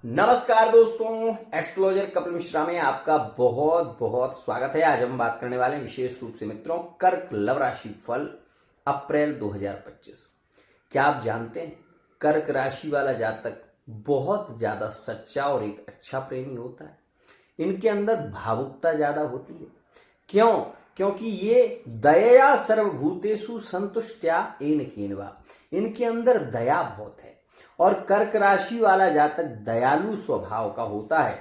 नमस्कार दोस्तों, एस्ट्रोलॉजर कपिल मिश्रा में आपका बहुत बहुत स्वागत है। आज हम बात करने वाले हैं विशेष रूप से मित्रों कर्क लव राशि फल अप्रैल 2025। क्या आप जानते हैं कर्क राशि वाला जातक बहुत ज्यादा सच्चा और एक अच्छा प्रेमी होता है। इनके अंदर भावुकता ज्यादा होती है। क्यों? क्योंकि ये दया सर्वभूतेषु संतुष्टया येन केनवा, इनके अंदर दया बहुत है और कर्क राशि वाला जातक दयालु स्वभाव का होता है।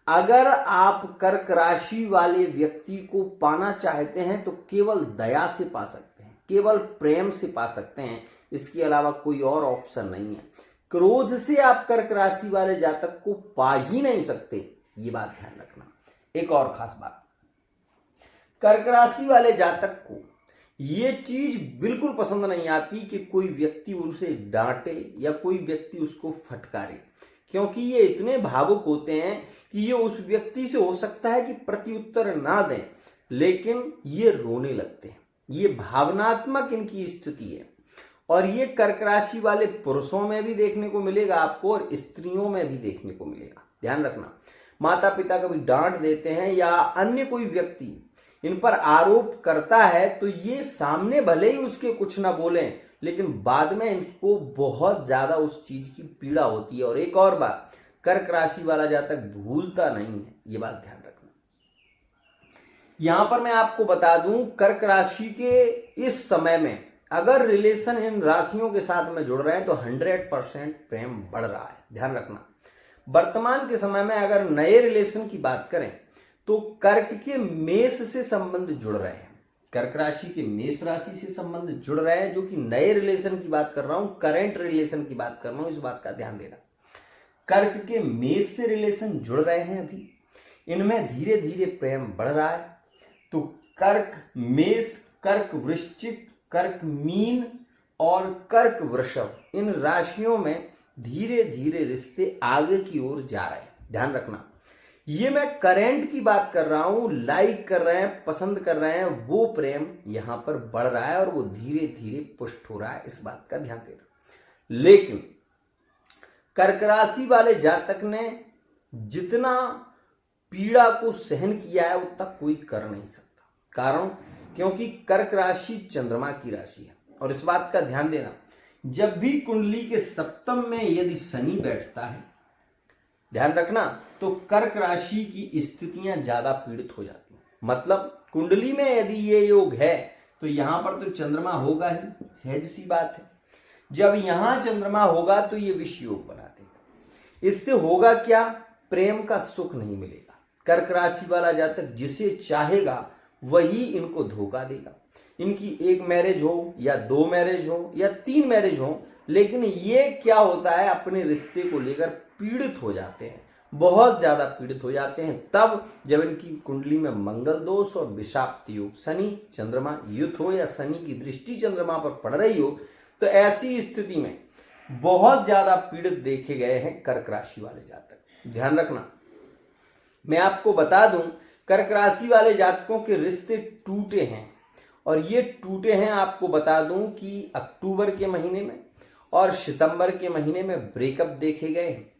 अगर आप कर्क राशि वाले व्यक्ति को पाना चाहते हैं तो केवल दया से पा सकते हैं, केवल प्रेम से पा सकते हैं, इसके अलावा कोई और ऑप्शन नहीं है। क्रोध से आप कर्क राशि वाले जातक को पा ही नहीं सकते, ये बात ध्यान रखना। एक और खास बात, कर्क राशि वाले जातक को ये चीज बिल्कुल पसंद नहीं आती कि कोई व्यक्ति उसे डांटे या कोई व्यक्ति उसको फटकारे, क्योंकि ये इतने भावुक होते हैं कि ये उस व्यक्ति से हो सकता है कि प्रत्युत्तर ना दें, लेकिन ये रोने लगते हैं। ये भावनात्मक इनकी स्थिति है और ये कर्क राशि वाले पुरुषों में भी देखने को मिलेगा आपको और स्त्रियों में भी देखने को मिलेगा। ध्यान रखना, माता पिता कभी डांट देते हैं या अन्य कोई व्यक्ति इन पर आरोप करता है तो ये सामने भले ही उसके कुछ ना बोलें, लेकिन बाद में इनको बहुत ज्यादा उस चीज की पीड़ा होती है। और एक और बात, कर्क राशि वाला जातक भूलता नहीं है, ये बात ध्यान रखना। यहां पर मैं आपको बता दूं, कर्क राशि के इस समय में अगर रिलेशन इन राशियों के साथ में जुड़ रहे हैं तो 100% प्रेम बढ़ रहा है। ध्यान रखना, वर्तमान के समय में अगर नए रिलेशन की बात करें तो कर्क के मेष से संबंध जुड़ रहे हैं, कर्क राशि के मेष राशि से संबंध जुड़ रहे हैं, जो कि नए रिलेशन की बात कर रहा हूं, करंट रिलेशन की बात कर रहा हूं, इस बात का ध्यान देना। कर्क के मेष से रिलेशन जुड़ रहे हैं, अभी इनमें धीरे धीरे प्रेम बढ़ रहा है। तो कर्क मेष, कर्क वृश्चिक, कर्क मीन और कर्क वृषभ, इन राशियों में धीरे धीरे रिश्ते आगे की ओर जा रहे हैं। ध्यान रखना, ये मैं करंट की बात कर रहा हूं, लाइक कर रहे हैं, पसंद कर रहे हैं, वो प्रेम यहां पर बढ़ रहा है और वो धीरे धीरे पुष्ट हो रहा है, इस बात का ध्यान देना। लेकिन कर्क राशि वाले जातक ने जितना पीड़ा को सहन किया है उतना कोई कर नहीं सकता। कारण, क्योंकि कर्क राशि चंद्रमा की राशि है और इस बात का ध्यान देना, जब भी कुंडली के सप्तम में यदि शनि बैठता है, ध्यान रखना, तो कर्क राशि की स्थितियां ज्यादा पीड़ित हो जाती हैं। मतलब कुंडली में यदि ये योग है तो यहां पर तो चंद्रमा होगा ही, सहज सी बात है। जब यहां चंद्रमा होगा तो ये विष योग बना देगा। इससे होगा क्या? प्रेम का सुख नहीं मिलेगा। कर्क राशि वाला जातक जिसे चाहेगा वही इनको धोखा देगा। इनकी एक मैरिज हो या 2 मैरिज हो या 3 मैरिज हो, लेकिन ये क्या होता है, अपने रिश्ते को लेकर पीड़ित हो जाते हैं, बहुत ज्यादा पीड़ित हो जाते हैं। तब जब इनकी कुंडली में मंगल दोष और विषाप्त योग, शनि चंद्रमा युत हो या शनि की दृष्टि चंद्रमा पर पड़ रही हो, तो ऐसी स्थिति में बहुत ज्यादा पीड़ित देखे गए हैं कर्क राशि वाले जातक। ध्यान रखना, मैं आपको बता दूं, कर्क राशि वाले जातकों के रिश्ते टूटे हैं और ये टूटे हैं, आपको बता दूं कि अक्टूबर के महीने में और सितंबर के महीने में ब्रेकअप देखे गए हैं।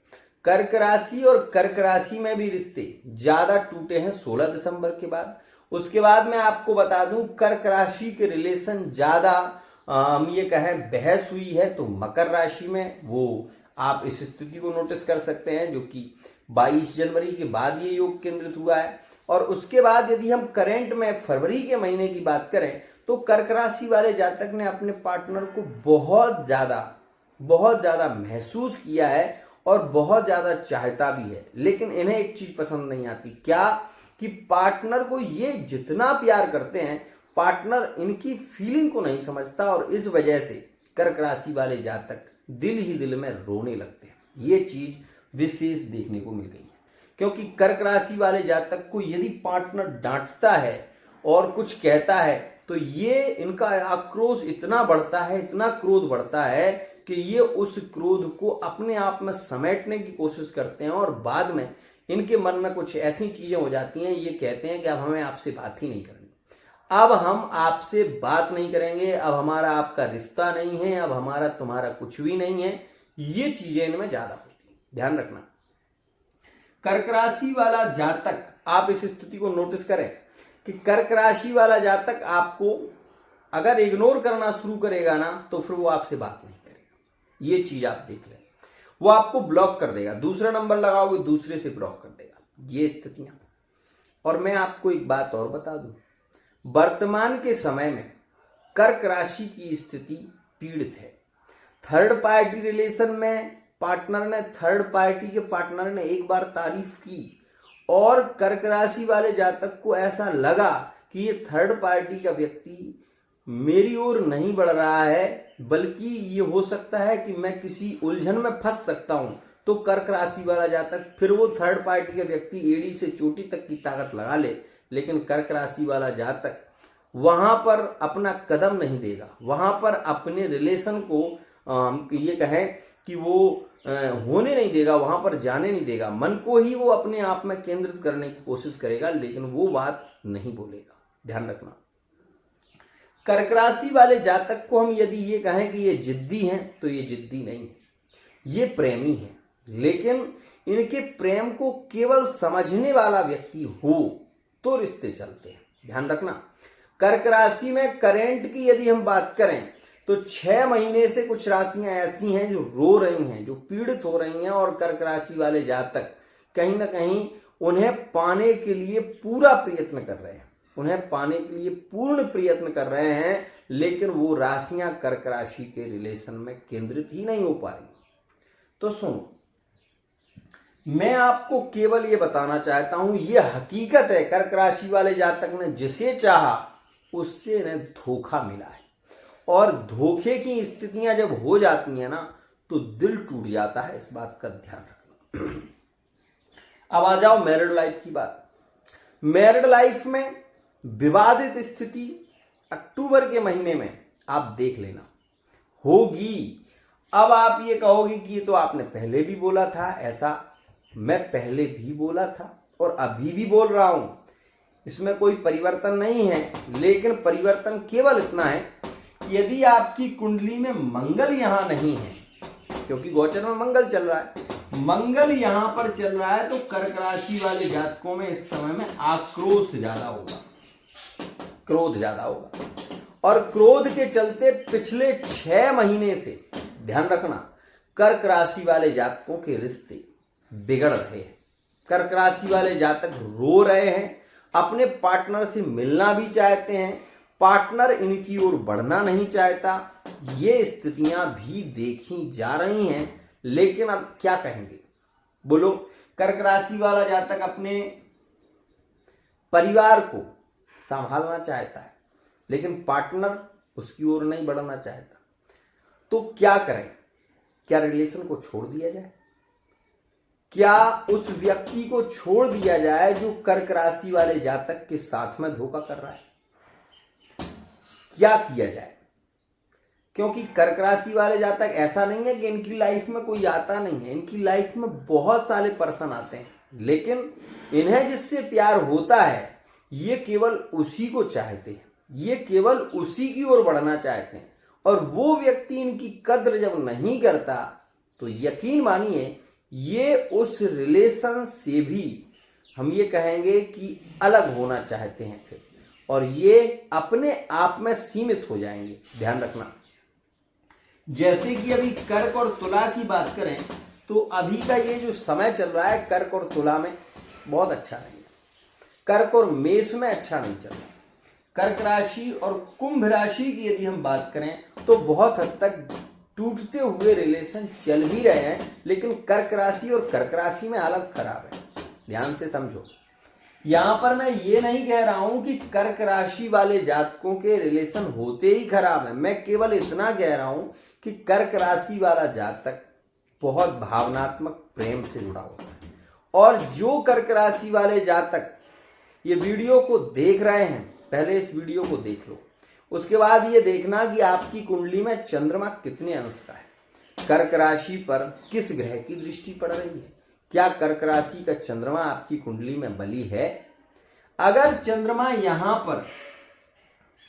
कर्क राशि और कर्क राशि में भी रिश्ते ज्यादा टूटे हैं 16 दिसंबर के बाद। उसके बाद मैं आपको बता दूं, कर्क राशि के रिलेशन ज्यादा हम ये कहें बहस हुई है तो मकर राशि में, वो आप इस स्थिति को नोटिस कर सकते हैं, जो कि 22 जनवरी के बाद ये योग केंद्रित हुआ है। और उसके बाद यदि हम करंट में फरवरी के महीने की बात करें तो कर्क राशि वाले जातक ने अपने पार्टनर को बहुत ज्यादा महसूस किया है और बहुत ज्यादा चाहता भी है। लेकिन इन्हें एक चीज पसंद नहीं आती, क्या? कि पार्टनर को ये जितना प्यार करते हैं, पार्टनर इनकी फीलिंग को नहीं समझता और इस वजह से कर्क राशि वाले जातक दिल ही दिल में रोने लगते हैं। ये चीज विशेष देखने को मिल गई है, क्योंकि कर्क राशि वाले जातक को यदि पार्टनर डांटता है और कुछ कहता है तो ये इनका आक्रोश इतना बढ़ता है, इतना क्रोध बढ़ता है कि ये उस क्रोध को अपने आप में समेटने की कोशिश करते हैं और बाद में इनके मन में कुछ ऐसी चीजें हो जाती हैं, ये कहते हैं कि अब हमें आपसे बात ही नहीं करनी, अब हम आपसे बात नहीं करेंगे, अब हमारा आपका रिश्ता नहीं है, अब हमारा तुम्हारा कुछ भी नहीं है। ये चीजें इनमें ज्यादा होती है। ध्यान रखना, कर्क राशि वाला जातक, आप इस स्थिति को नोटिस करें कि कर्क राशि वाला जातक आपको अगर इग्नोर करना शुरू करेगा ना तो फिर वो आपसे बात नहीं करेगा। ये चीज आप देख लें, वो आपको ब्लॉक कर देगा, दूसरा नंबर लगाओगे दूसरे से ब्लॉक कर देगा, ये स्थितियां। और मैं आपको एक बात और बता दूं, वर्तमान के समय में कर्क राशि की स्थिति पीड़ित है। थर्ड पार्टी रिलेशन में थर्ड पार्टी के पार्टनर ने एक बार तारीफ की और कर्क राशि वाले जातक को ऐसा लगा कि ये थर्ड पार्टी का व्यक्ति मेरी ओर नहीं बढ़ रहा है, बल्कि ये हो सकता है कि मैं किसी उलझन में फंस सकता हूं, तो कर्क राशि वाला जातक फिर वो थर्ड पार्टी का व्यक्ति एड़ी से चोटी तक की ताकत लगा ले, लेकिन कर्क राशि वाला जातक वहां पर अपना कदम नहीं देगा, वहां पर अपने रिलेशन को ये कहें कि वो होने नहीं देगा, वहां पर जाने नहीं देगा, मन को ही वो अपने आप में केंद्रित करने की कोशिश करेगा, लेकिन वो बात नहीं बोलेगा। ध्यान रखना, कर्क राशि वाले जातक को हम यदि ये कहें कि ये जिद्दी हैं तो ये जिद्दी नहीं है, ये प्रेमी है, लेकिन इनके प्रेम को केवल समझने वाला व्यक्ति हो तो रिश्ते चलते हैं। ध्यान रखना, कर्क राशि में करेंट की यदि हम बात करें तो 6 महीने से कुछ राशियां ऐसी हैं जो रो रही हैं, जो पीड़ित हो रही हैं, और कर्क राशि वाले जातक कहीं ना कहीं उन्हें पाने के लिए पूरा प्रयत्न कर रहे हैं, उन्हें पाने के लिए पूर्ण प्रयत्न कर रहे हैं, लेकिन वो राशियां कर्क राशि के रिलेशन में केंद्रित ही नहीं हो पा रही। तो सुनो, मैं आपको केवल ये बताना चाहता हूं, ये हकीकत है, कर्क राशि वाले जातक ने जिसे चाहा उससे इन्हें धोखा मिला है, और धोखे की स्थितियां जब हो जाती हैं ना तो दिल टूट जाता है, इस बात का ध्यान रखना। अब आ जाओ मैरिड लाइफ की बात। मैरिड लाइफ में विवादित स्थिति अक्टूबर के महीने में आप देख लेना होगी। अब आप ये कहोगे कि ये तो आपने पहले भी बोला था, ऐसा मैं पहले भी बोला था और अभी भी बोल रहा हूं, इसमें कोई परिवर्तन नहीं है, लेकिन परिवर्तन केवल इतना है कि यदि आपकी कुंडली में मंगल यहां नहीं है, क्योंकि गोचर में मंगल चल रहा है, मंगल यहां पर चल रहा है, तो कर्क राशि वाले जातकों में इस समय में आक्रोश ज्यादा होगा, क्रोध ज्यादा होगा, और क्रोध के चलते पिछले 6 महीने से ध्यान रखना कर्क राशि वाले जातकों के रिश्ते बिगड़ रहे हैं। कर्क राशि वाले जातक रो रहे हैं, अपने पार्टनर से मिलना भी चाहते हैं, पार्टनर इनकी ओर बढ़ना नहीं चाहता, ये स्थितियां भी देखी जा रही हैं, लेकिन अब क्या कहेंगे बोलो। कर्क राशि वाला जातक अपने परिवार को संभालना चाहता है, लेकिन पार्टनर उसकी ओर नहीं बढ़ना चाहता, तो क्या करें? क्या रिलेशन को छोड़ दिया जाए? क्या उस व्यक्ति को छोड़ दिया जाए जो कर्क राशि वाले जातक के साथ में धोखा कर रहा है? क्या किया जाए? क्योंकि कर्क राशि वाले जातक ऐसा नहीं है कि इनकी लाइफ में कोई आता नहीं है, इनकी लाइफ में बहुत सारे पर्सन आते हैं, लेकिन इन्हें जिससे प्यार होता है ये केवल उसी को चाहते हैं, ये केवल उसी की ओर बढ़ना चाहते हैं, और वो व्यक्ति इनकी कद्र जब नहीं करता तो यकीन मानिए ये उस रिलेशन से भी हम ये कहेंगे कि अलग होना चाहते हैं फिर, और ये अपने आप में सीमित हो जाएंगे। ध्यान रखना, जैसे कि अभी कर्क और तुला की बात करें तो अभी का ये जो समय चल रहा है कर्क और तुला में बहुत अच्छा नहीं है, कर्क और मेष में अच्छा नहीं चल रहा। कर्क राशि और कुंभ राशि की यदि हम बात करें तो बहुत हद तक टूटते हुए रिलेशन चल भी रहे हैं, लेकिन कर्क राशि और कर्क राशि में हालत खराब है। ध्यान से समझो, यहां पर मैं ये नहीं कह रहा हूं कि कर्क राशि वाले जातकों के रिलेशन होते ही खराब है, मैं केवल इतना कह रहा हूं कि कर्क राशि वाला जातक बहुत भावनात्मक प्रेम से जुड़ा होता है, और जो कर्क राशि वाले जातक ये वीडियो को देख रहे हैं, पहले इस वीडियो को देख लो, उसके बाद ये देखना कि आपकी कुंडली में चंद्रमा कितने अंश का है, कर्क राशि पर किस ग्रह की दृष्टि पड़ रही है, क्या कर्क राशि का चंद्रमा आपकी कुंडली में बली है। अगर चंद्रमा यहां पर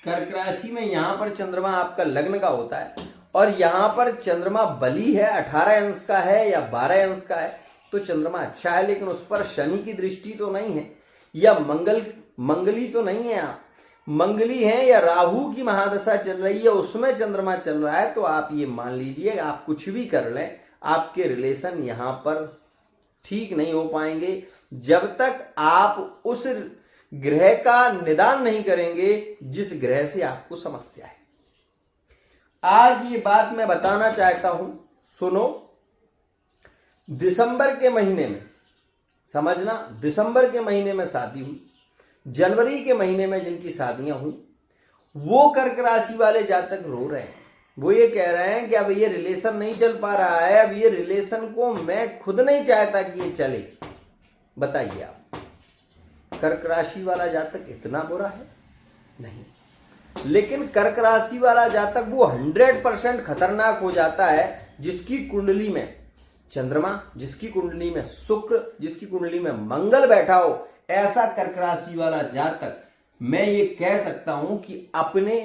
कर्क राशि में यहां पर चंद्रमा आपका लग्न का होता है और यहां पर चंद्रमा बली है, 18 अंश का है या 12 अंश का है, तो चंद्रमा अच्छा है, लेकिन उस पर शनि की दृष्टि तो नहीं है, या मंगली तो नहीं है, आप मंगली है, या राहु की महादशा चल रही है उसमें चंद्रमा चल रहा है, तो आप ये मान लीजिए आप कुछ भी कर लें, आपके रिलेशन यहां पर ठीक नहीं हो पाएंगे जब तक आप उस ग्रह का निदान नहीं करेंगे जिस ग्रह से आपको समस्या है। आज ये बात मैं बताना चाहता हूं, सुनो। दिसंबर के महीने में, समझना, दिसंबर के महीने में शादी हुई, जनवरी के महीने में जिनकी शादियां हुई, वो कर्क राशि वाले जातक रो रहे हैं। वो ये कह रहे हैं कि अब ये रिलेशन नहीं चल पा रहा है, अब ये रिलेशन को मैं खुद नहीं चाहता कि ये चले। बताइए आप, कर्क राशि वाला जातक इतना बुरा है? नहीं, लेकिन कर्क राशि वाला जातक वो 100% खतरनाक हो जाता है जिसकी कुंडली में चंद्रमा, जिसकी कुंडली में शुक्र, जिसकी कुंडली में मंगल बैठा हो। ऐसा कर्क राशि वाला जातक, मैं ये कह सकता हूं कि अपने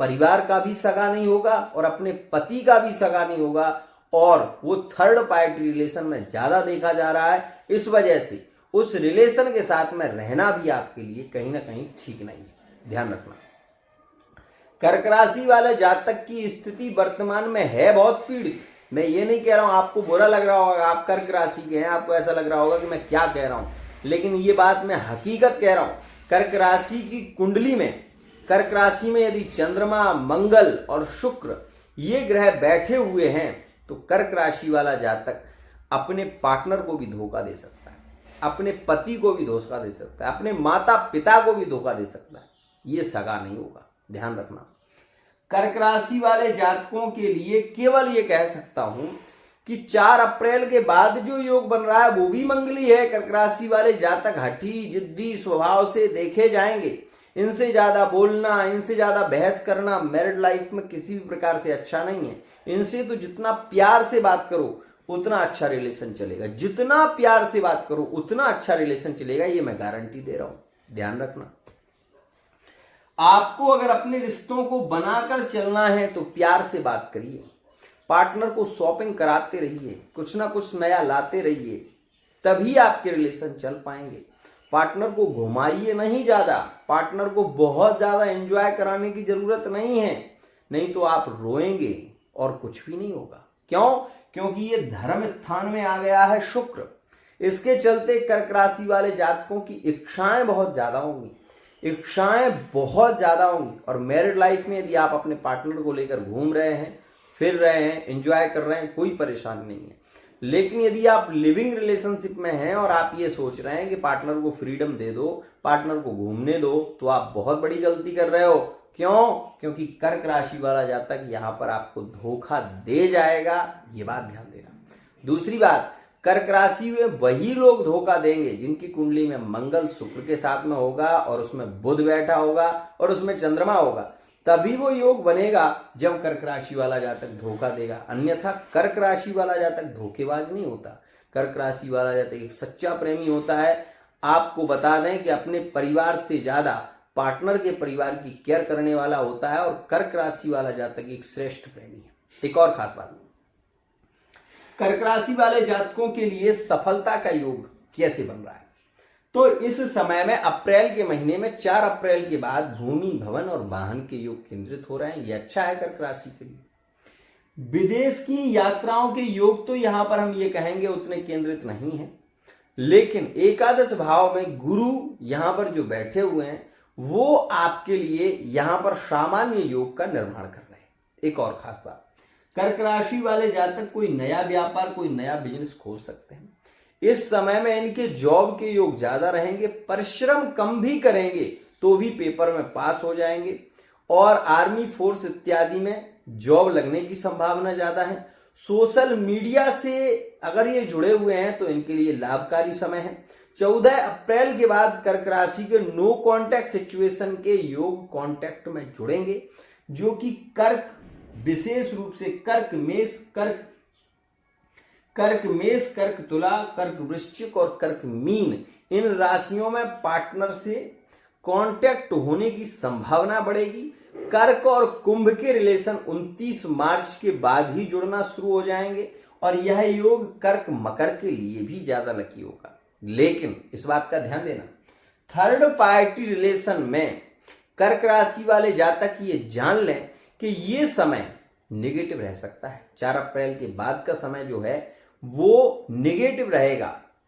परिवार का भी सगा नहीं होगा और अपने पति का भी सगा नहीं होगा, और वो थर्ड पार्टी रिलेशन में ज्यादा देखा जा रहा है। इस वजह से उस रिलेशन के साथ में रहना भी आपके लिए कहीं ना कहीं ठीक नहीं है, ध्यान रखना। कर्क राशि वाले जातक की स्थिति वर्तमान में है बहुत पीड़ित। मैं ये नहीं कह रहा हूं, आपको बुरा लग रहा होगा, आप कर्क राशि के हैं, आपको ऐसा लग रहा होगा कि मैं क्या कह रहा हूं, लेकिन ये बात मैं हकीकत कह रहा हूं। कर्क राशि की कुंडली में, कर्क राशि में यदि चंद्रमा, मंगल और शुक्र ये ग्रह बैठे हुए हैं तो कर्क राशि वाला जातक अपने पार्टनर को भी धोखा दे सकता है, अपने पति को भी धोखा दे सकता है, अपने माता पिता को भी धोखा दे सकता है। ये सगा नहीं होगा, ध्यान रखना। कर्क राशि वाले जातकों के लिए केवल ये कह सकता हूं कि 4 अप्रैल के बाद जो योग बन रहा है वो भी मंगली है। कर्क राशि वाले जातक हठी जिद्दी स्वभाव से देखे जाएंगे। इनसे ज्यादा बोलना, इनसे ज्यादा बहस करना मैरिड लाइफ में किसी भी प्रकार से अच्छा नहीं है। इनसे तो जितना प्यार से बात करो उतना अच्छा रिलेशन चलेगा, जितना प्यार से बात करो उतना अच्छा रिलेशन चलेगा, ये मैं गारंटी दे रहा हूं, ध्यान रखना। आपको अगर अपने रिश्तों को बनाकर चलना है तो प्यार से बात करिए, पार्टनर को शॉपिंग कराते रहिए, कुछ ना कुछ नया लाते रहिए, तभी आपके रिलेशन चल पाएंगे। पार्टनर को घुमाइए नहीं ज्यादा, पार्टनर को बहुत ज्यादा एंजॉय कराने की जरूरत नहीं है, नहीं तो आप रोएंगे और कुछ भी नहीं होगा। क्यों? क्योंकि ये धर्म स्थान में आ गया है शुक्र। इसके चलते कर्क राशि वाले जातकों की इच्छाएं बहुत ज्यादा होंगी, इच्छाएं बहुत ज्यादा होंगी। और मैरिड लाइफ में यदि आप अपने पार्टनर को लेकर घूम रहे हैं, फिर रहे हैं, एंजॉय कर रहे हैं, कोई परेशानी नहीं है। लेकिन यदि आप लिविंग रिलेशनशिप में हैं और आप ये सोच रहे हैं कि पार्टनर को फ्रीडम दे दो, पार्टनर को घूमने दो, तो आप बहुत बड़ी गलती कर रहे हो। क्यों? क्योंकि कर्क राशि वाला जातक यहां पर आपको धोखा दे जाएगा, ये बात ध्यान देना। दूसरी बात, कर्क राशि में वही लोग धोखा देंगे जिनकी कुंडली में मंगल शुक्र के साथ में होगा और उसमें बुध बैठा होगा और उसमें चंद्रमा होगा, तभी वो योग बनेगा जब कर्क राशि वाला जातक धोखा देगा। अन्यथा कर्क राशि वाला जातक धोखेबाज नहीं होता, कर्क राशि वाला जातक एक सच्चा प्रेमी होता है। आपको बता दें कि अपने परिवार से ज्यादा पार्टनर के परिवार की केयर करने वाला होता है, और कर्क राशि वाला जातक एक श्रेष्ठ प्रेमी है। एक और खास बात, कर्क राशि वाले जातकों के लिए सफलता का योग कैसे बन रहा है? तो इस समय में अप्रैल के महीने में 4 अप्रैल के बाद भूमि, भवन और वाहन के योग केंद्रित हो रहे हैं। ये अच्छा है कर्क राशि के लिए। विदेश की यात्राओं के योग तो यहां पर हम ये कहेंगे उतने केंद्रित नहीं है, लेकिन एकादश भाव में गुरु यहां पर जो बैठे हुए हैं वो आपके लिए यहां पर सामान्य योग का निर्माण कर रहे हैं। एक और खास बात, कर्क राशि वाले जातक कोई नया व्यापार, कोई नया बिजनेस खोल सकते हैं। इस समय में इनके जॉब के योग ज्यादा रहेंगे, परिश्रम कम भी करेंगे तो भी पेपर में पास हो जाएंगे, और आर्मी फोर्स इत्यादि में जॉब लगने की संभावना ज्यादा है। सोशल मीडिया से अगर ये जुड़े हुए हैं तो इनके लिए लाभकारी समय है। 14 अप्रैल के बाद कर्क राशि के नो कांटेक्ट सिचुएशन के योग कांटेक्ट में जुड़ेंगे, जो कि कर्क, विशेष रूप से कर्क मेष, कर्क तुला, कर्क वृश्चिक और कर्क मीन, इन राशियों में पार्टनर से कांटेक्ट होने की संभावना बढ़ेगी। कर्क और कुंभ के रिलेशन 29 मार्च के बाद ही जुड़ना शुरू हो जाएंगे, और यह योग कर्क मकर के लिए भी ज्यादा लकी होगा। लेकिन इस बात का ध्यान देना, थर्ड पार्टी रिलेशन में कर्क राशि वाले जातक ये जान लें कि ये समय नेगेटिव रह सकता है। 4 अप्रैल के बाद का समय जो है वो नेगेटिव रहेगा।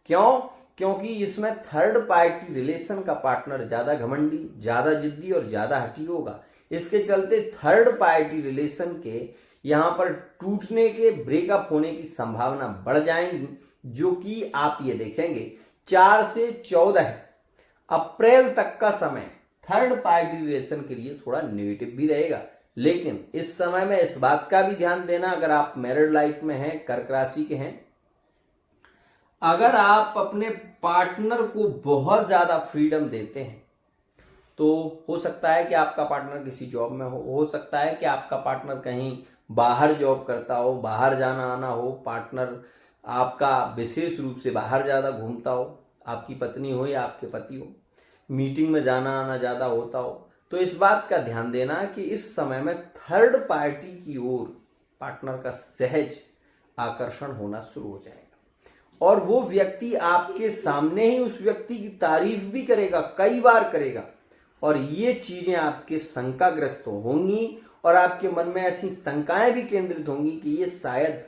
क्यों? क्योंकि इसमें थर्ड पार्टी रिलेशन का पार्टनर ज्यादा घमंडी, ज्यादा जिद्दी और ज्यादा हठी होगा। इसके चलते थर्ड पार्टी रिलेशन के यहां पर टूटने के, ब्रेकअप होने की संभावना बढ़ जाएंगी, जो कि आप ये देखेंगे 4 से 14 अप्रैल तक का समय थर्ड पार्टी रिलेशन के लिए थोड़ा नेगेटिव भी रहेगा। लेकिन इस समय में इस बात का भी ध्यान देना, अगर आप मैरिड लाइफ में हैं, कर्क राशि के हैं, अगर आप अपने पार्टनर को बहुत ज्यादा फ्रीडम देते हैं तो हो सकता है कि आपका पार्टनर किसी जॉब में हो सकता है कि आपका पार्टनर कहीं बाहर जॉब करता हो, बाहर जाना आना हो, पार्टनर आपका विशेष रूप से बाहर ज्यादा घूमता हो, आपकी पत्नी हो या आपके पति हो, मीटिंग में जाना आना ज्यादा होता हो। तो इस बात का ध्यान देना कि इस समय में थर्ड पार्टी की ओर पार्टनर का सहज आकर्षण होना शुरू हो जाएगा और वो व्यक्ति आपके सामने ही उस व्यक्ति की तारीफ भी करेगा, कई बार करेगा, और ये चीजें आपके शंकाग्रस्त होंगी और आपके मन में ऐसी शंकाएं भी केंद्रित होंगी कि ये शायद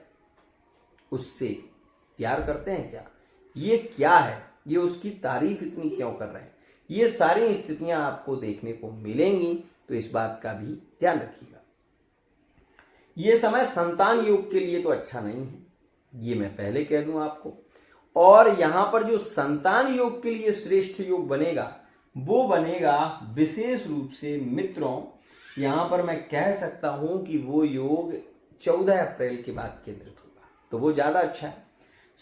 उससे प्यार करते हैं क्या, ये क्या है, ये उसकी तारीफ इतनी क्यों कर रहे हैं। ये सारी स्थितियां आपको देखने को मिलेंगी, तो इस बात का भी ध्यान रखिएगा। ये समय संतान योग के लिए तो अच्छा नहीं है, ये मैं पहले कह दूं आपको। और यहां पर जो संतान योग के लिए श्रेष्ठ योग बनेगा वो बनेगा विशेष रूप से मित्रों, यहां पर मैं कह सकता हूं कि वो योग 14 अप्रैल के बाद केंद्रित होगा, तो वो ज्यादा अच्छा है।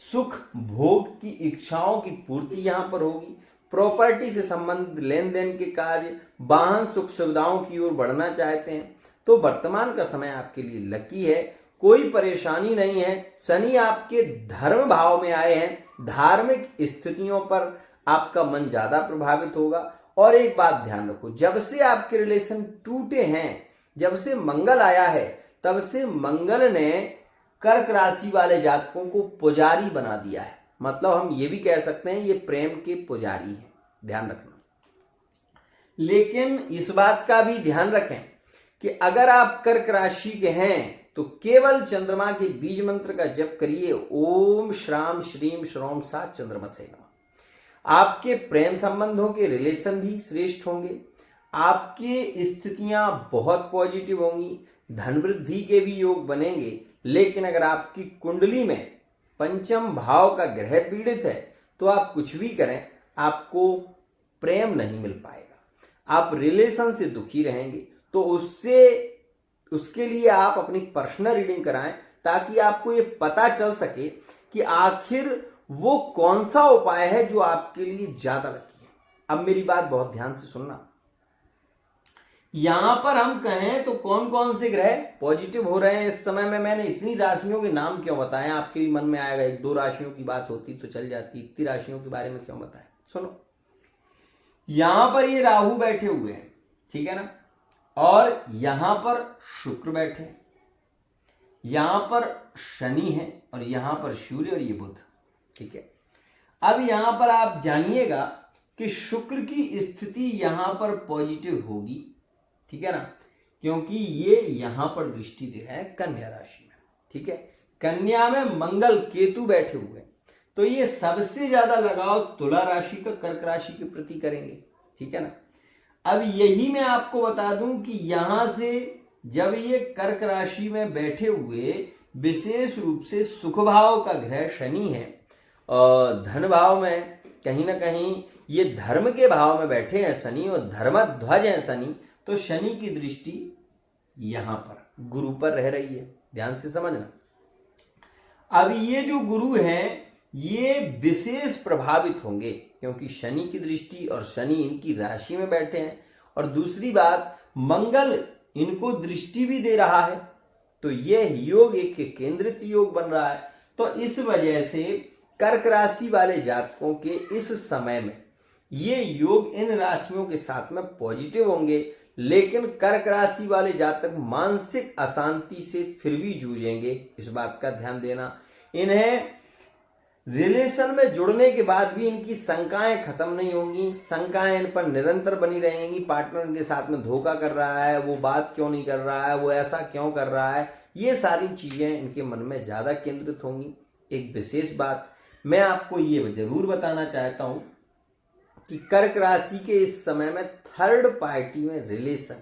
सुख भोग की इच्छाओं की पूर्ति यहां पर होगी, प्रॉपर्टी से संबंधित लेन देन के कार्य, वाहन सुख सुविधाओं की ओर बढ़ना चाहते हैं तो वर्तमान का समय आपके लिए लकी है, कोई परेशानी नहीं है। शनि आपके धर्म भाव में आए हैं, धार्मिक स्थितियों पर आपका मन ज्यादा प्रभावित होगा। और एक बात ध्यान रखो, जब से आपके रिलेशन टूटे हैं, जब से मंगल आया है, तब से मंगल ने कर्क राशि वाले जातकों को पुजारी बना दिया है। मतलब हम ये भी कह सकते हैं ये प्रेम के पुजारी हैं, ध्यान रखना। लेकिन इस बात का भी ध्यान रखें कि अगर आप कर्क राशि के हैं तो केवल चंद्रमा के बीज मंत्र का जप करिए, ओम श्राम श्रीम श्रोम सा चंद्रमसे नमः। आपके प्रेम संबंधों के रिलेशन भी श्रेष्ठ होंगे, आपकी स्थितियां बहुत पॉजिटिव होंगी, धन वृद्धि के भी योग बनेंगे। लेकिन अगर आपकी कुंडली में पंचम भाव का ग्रह पीड़ित है तो आप कुछ भी करें, आपको प्रेम नहीं मिल पाएगा, आप रिलेशन से दुखी रहेंगे। तो उसके लिए आप अपनी पर्सनल रीडिंग कराएं ताकि आपको ये पता चल सके कि आखिर वो कौन सा उपाय है जो आपके लिए ज्यादा लकी है। अब मेरी बात बहुत ध्यान से सुनना, यहां पर हम कहें तो कौन कौन से ग्रह पॉजिटिव हो रहे हैं इस समय में। मैंने इतनी राशियों के नाम क्यों बताए, आपके भी मन में आएगा 1-2 राशियों की बात होती तो चल जाती, इतनी राशियों के बारे में क्यों बताए। सुनो, यहां पर ये राहु बैठे हुए हैं, ठीक है ना, और यहां पर शुक्र बैठे, यहां पर शनि है और यहां पर सूर्य और ये बुध, ठीक है। अब यहां पर आप जानिएगा कि शुक्र की स्थिति यहां पर पॉजिटिव होगी, ठीक है ना, क्योंकि ये यहां पर दृष्टि दे रहा है कन्या राशि में, ठीक है। कन्या में मंगल केतु बैठे हुए हैं, तो ये सबसे ज्यादा लगाव तुला राशि का कर्क राशि के प्रति करेंगे, ठीक है ना। अब यही मैं आपको बता दूं कि यहां से जब ये कर्क राशि में बैठे हुए विशेष रूप से सुख भाव का ग्रह शनि है और धन भाव में कहीं ना कहीं ये धर्म के भाव में बैठे हैं शनि और धर्म ध्वज है शनि, तो शनि की दृष्टि यहां पर गुरु पर रह रही है, ध्यान से समझना। अब ये जो गुरु हैं ये विशेष प्रभावित होंगे क्योंकि शनि की दृष्टि और शनि इनकी राशि में बैठे हैं, और दूसरी बात मंगल इनको दृष्टि भी दे रहा है, तो यह योग एक केंद्रित योग बन रहा है। तो इस वजह से कर्क राशि वाले जातकों के इस समय में ये योग इन राशियों के साथ में पॉजिटिव होंगे। लेकिन कर्क राशि वाले जातक मानसिक अशांति से फिर भी जूझेंगे, इस बात का ध्यान देना। इन्हें रिलेशन में जुड़ने के बाद भी इनकी शंकाएं खत्म नहीं होंगी, शंकाएं इन पर निरंतर बनी रहेंगी। पार्टनर इनके साथ में धोखा कर रहा है, वो बात क्यों नहीं कर रहा है, वो ऐसा क्यों कर रहा है, ये सारी चीजें इनके मन में ज्यादा केंद्रित होंगी। एक विशेष बात मैं आपको ये जरूर बताना चाहता हूं कि कर्क राशि के इस समय में थर्ड पार्टी में रिलेशन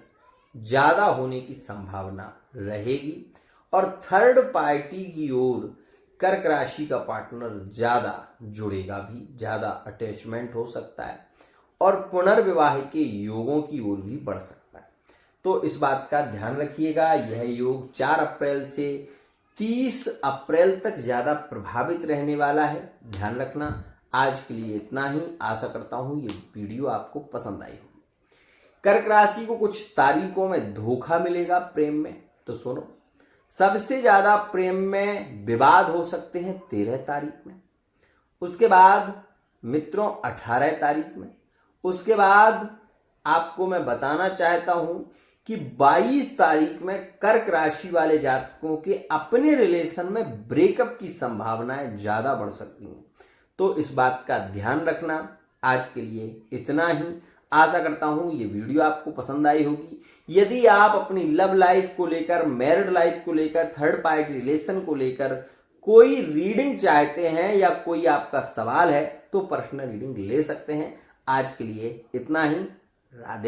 ज्यादा होने की संभावना रहेगी और थर्ड पार्टी की ओर कर्क राशि का पार्टनर ज्यादा जुड़ेगा भी, ज्यादा अटैचमेंट हो सकता है और पुनर्विवाह के योगों की ओर भी बढ़ सकता है। तो इस बात का ध्यान रखिएगा। यह योग 4 अप्रैल से 30 अप्रैल तक ज्यादा प्रभावित रहने वाला है, ध्यान रखना। आज के लिए इतना ही। आशा करता हूं ये वीडियो आपको पसंद आई होगी। कर्क राशि को कुछ तारीखों में धोखा मिलेगा प्रेम में, तो सुनो। सबसे ज्यादा प्रेम में विवाद हो सकते हैं 13 तारीख में, उसके बाद मित्रों 18 तारीख में, उसके बाद आपको मैं बताना चाहता हूं कि 22 तारीख में कर्क राशि वाले जातकों के अपने रिलेशन में ब्रेकअप की संभावनाएं ज्यादा बढ़ सकती हैं। तो इस बात का ध्यान रखना। आज के लिए इतना ही। आशा करता हूं ये वीडियो आपको पसंद आई होगी। यदि आप अपनी लव लाइफ को लेकर, मैरिड लाइफ को लेकर, थर्ड पार्टी रिलेशन को लेकर कोई रीडिंग चाहते हैं या कोई आपका सवाल है तो पर्सनल रीडिंग ले सकते हैं। आज के लिए इतना ही। राधे।